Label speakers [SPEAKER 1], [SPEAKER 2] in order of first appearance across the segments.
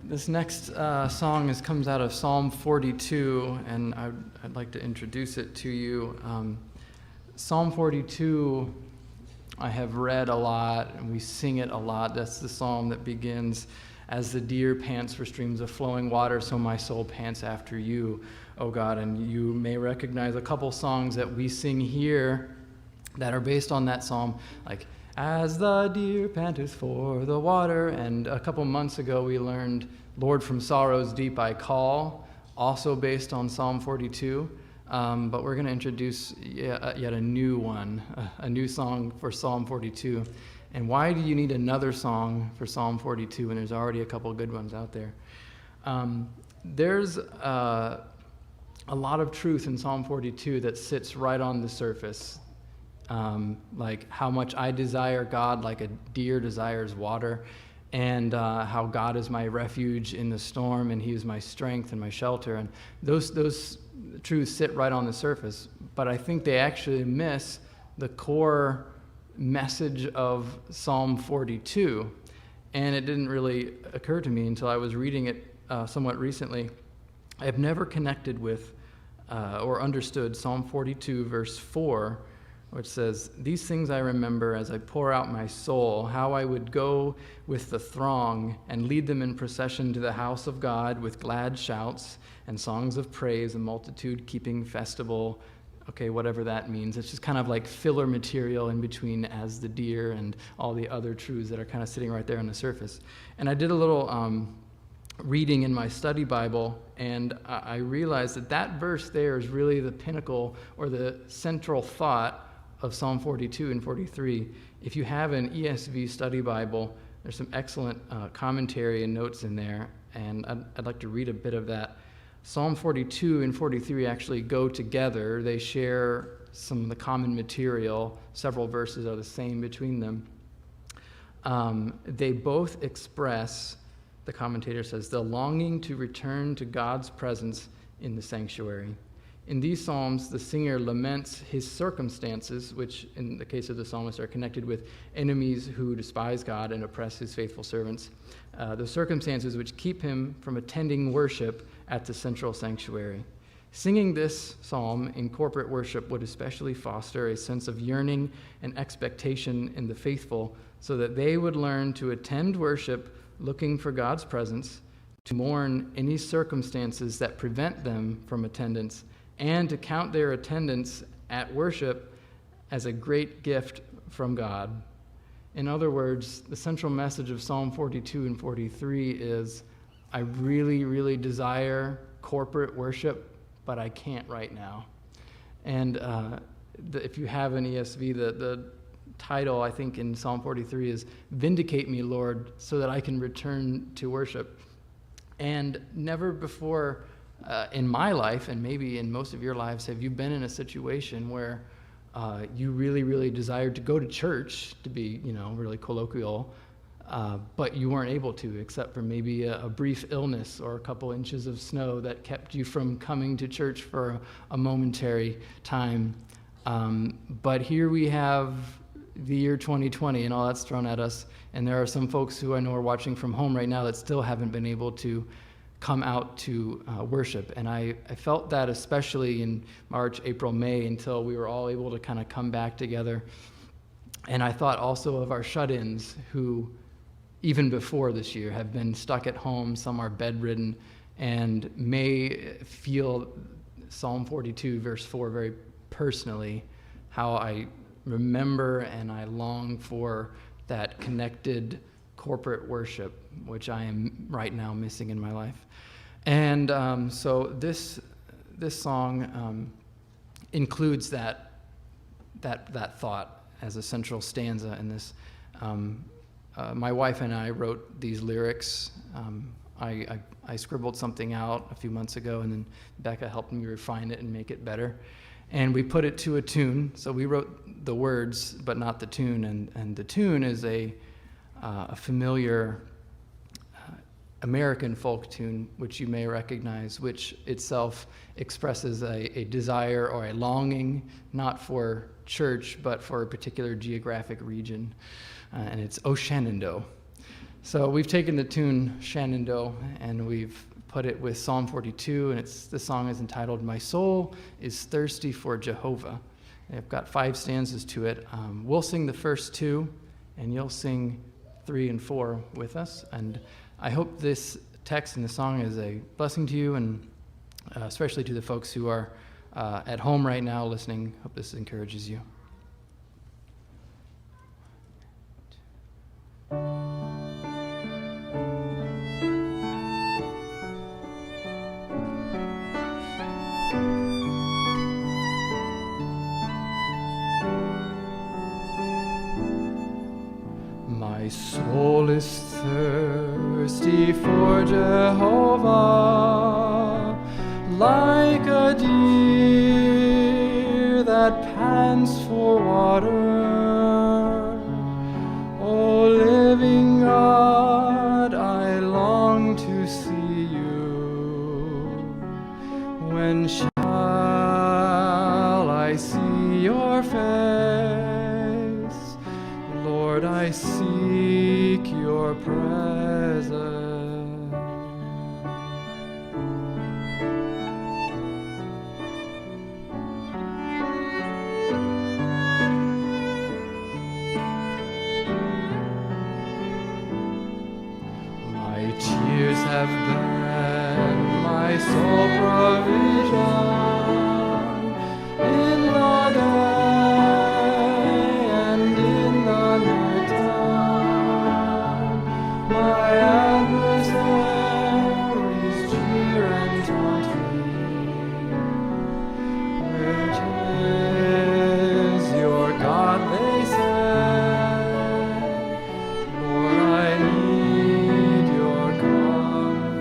[SPEAKER 1] This next song comes out of Psalm 42, and I'd like to introduce it to you. Psalm 42, I have read a lot, and we sing it a lot. That's the psalm that begins, "As the deer pants for streams of flowing water, so my soul pants after you, O God." And you may recognize a couple songs that we sing here that are based on that psalm, like "As the deer panteth for the water," and a couple months ago we learned "Lord, from sorrow's deep I call," also based on Psalm 42. But we're going to introduce yet a new one, a new song for Psalm 42. And why do you need another song for Psalm 42 when there's already a couple good ones out there? There's a lot of truth in Psalm 42 that sits right on the surface. Like how much I desire God like a deer desires water, and how God is my refuge in the storm, and he is my strength and my shelter. And those truths sit right on the surface, but I think they actually miss the core message of Psalm 42. And it didn't really occur to me until I was reading it somewhat recently. I have never connected with or understood Psalm 42 verse 4, which says, "These things I remember as I pour out my soul, how I would go with the throng and lead them in procession to the house of God with glad shouts and songs of praise, a multitude keeping festival." Okay, whatever that means. It's just kind of like filler material in between "as the deer" and all the other truths that are kind of sitting right there on the surface. And I did a little reading in my study Bible, and I realized that verse there is really the pinnacle or the central thought of Psalm 42 and 43. If you have an ESV study Bible, there's some excellent commentary and notes in there, and I'd like to read a bit of that. Psalm 42 and 43 actually go together. They share some of the common material. Several verses are the same between them. They both express, the commentator says, the longing to return to God's presence in the sanctuary. In these psalms, the singer laments his circumstances, which in the case of the psalmist are connected with enemies who despise God and oppress his faithful servants, the circumstances which keep him from attending worship at the central sanctuary. Singing this psalm in corporate worship would especially foster a sense of yearning and expectation in the faithful, so that they would learn to attend worship looking for God's presence, to mourn any circumstances that prevent them from attendance, and to count their attendance at worship as a great gift from God. In other words, the central message of Psalm 42 and 43 is, I really, really desire corporate worship, but I can't right now. And if you have an ESV, the title, I think, in Psalm 43 is, "Vindicate me, Lord, so that I can return to worship." And never before in my life, and maybe in most of your lives, have you been in a situation where you really, really desired to go to church, to be, really colloquial, but you weren't able to, except for maybe a brief illness or a couple inches of snow that kept you from coming to church for a momentary time. But here we have the year 2020 and all that's thrown at us, and there are some folks who I know are watching from home right now that still haven't been able to come out to worship. And I felt that especially in March, April, May, until we were all able to kind of come back together. And I thought also of our shut-ins who, even before this year, have been stuck at home. Some are bedridden and may feel Psalm 42, verse 4, very personally, how I remember and I long for that connected corporate worship, which I am right now missing in my life. And so this song includes that thought as a central stanza in this. My wife and I wrote these lyrics. I scribbled something out a few months ago, and then Becca helped me refine it and make it better. And we put it to a tune. So we wrote the words, but not the tune. And the tune is a familiar American folk tune, which you may recognize, which itself expresses a desire or a longing, not for church, but for a particular geographic region. And it's "O Shenandoah." So we've taken the tune Shenandoah and we've put it with Psalm 42, and the song is entitled, "My Soul is Thirsty for Jehovah." And I've got 5 stanzas to it. We'll sing the first 2, and you'll sing 3 and 4 with us. And I hope this text and the song is a blessing to you, and especially to the folks who are at home right now listening. Hope this encourages you. My soul is thirsty for Jehovah, like a deer that pants for water. O living God, I long to see you. When shall I see your face? Lord, I seek your presence. My tears have been my sole provision in the day and in the night time. My adversaries jeer and taunt me. Which is your God, they say. Lord, I need your comfort.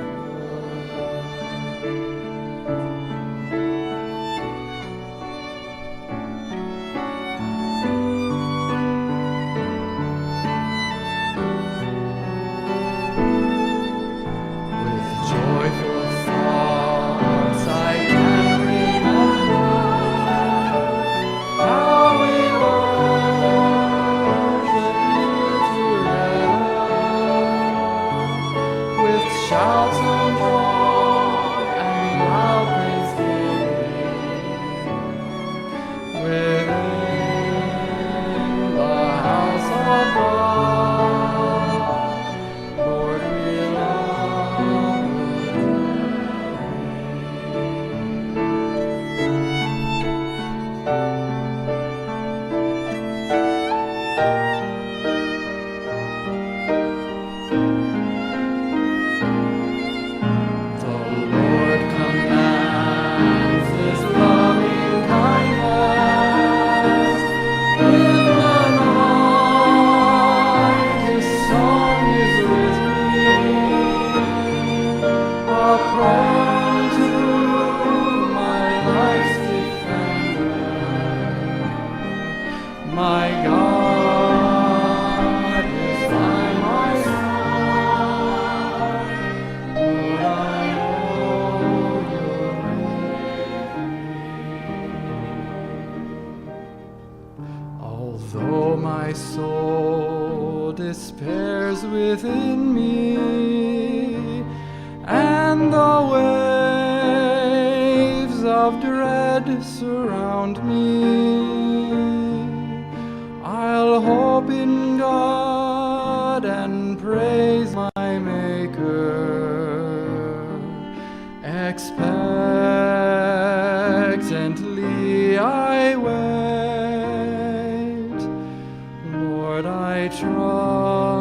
[SPEAKER 1] With joyful thoughts I can remember how we worship you together. With shouts of joy and loud thanksgiving, within the house of God, Lord, we love you. The Lord commands His loving kindness. In the night His song is with me, a prayer to my life's defender. My God is by my side. Lord, I know you're with me. Although my soul despairs within me, and the waves of dread surround me, I'll hope in God and praise my Maker. Expectantly I wait. Lord, I trust